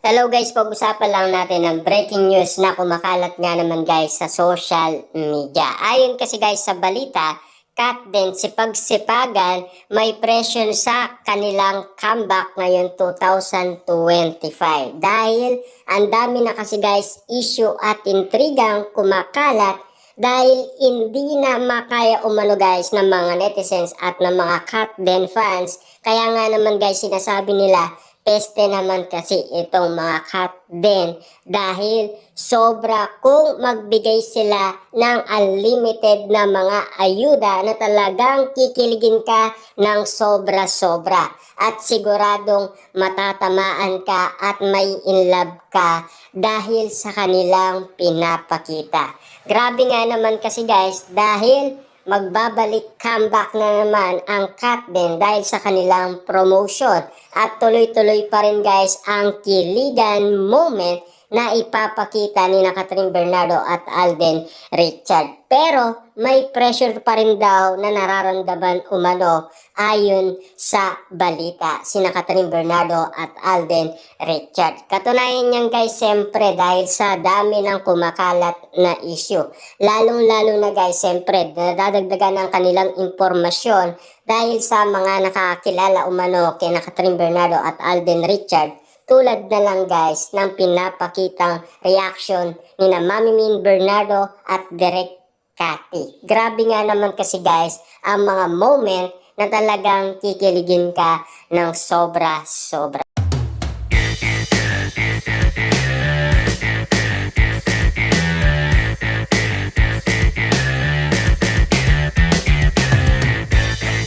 Hello guys, pag-usapan lang natin ng breaking news na kumakalat nga naman guys sa social media. Ayon kasi guys sa balita, Kat din sipag-sipagan may pressure sa kanilang comeback ngayon 2025. Dahil ang dami na kasi guys issue at intrigang kumakalat dahil hindi na makaya umano guys ng mga netizens at ng mga Kat din fans. Kaya nga naman guys sinasabi nila peste naman kasi itong mga Kat din dahil sobra kung magbigay sila ng unlimited na mga ayuda na talagang kikiligin ka ng sobra-sobra at siguradong matatamaan ka at may inlove ka dahil sa kanilang pinapakita. Grabe nga naman kasi guys dahil magbabalik comeback na naman ang Kat din dahil sa kanilang promotion at tuloy-tuloy pa rin guys ang kiligan moment na ipapakita ni Catherine Bernardo at Alden Richard. Pero may pressure pa rin daw na nararamdaman umano ayon sa balita sina Catherine Bernardo at Alden Richard. Katunayan niyan guys siyempre dahil sa dami ng kumakalat na issue. Lalong-lalo na guys siyempre nadadagdagan ang kanilang impormasyon dahil sa mga nakakilala umano kina Catherine Bernardo at Alden Richard. Tulad na lang guys ng pinapakitang reaction ni na Mami Min Bernardo at Direk Cathy. Grabe nga naman kasi guys ang mga moment na talagang kikiligin ka ng sobra-sobra.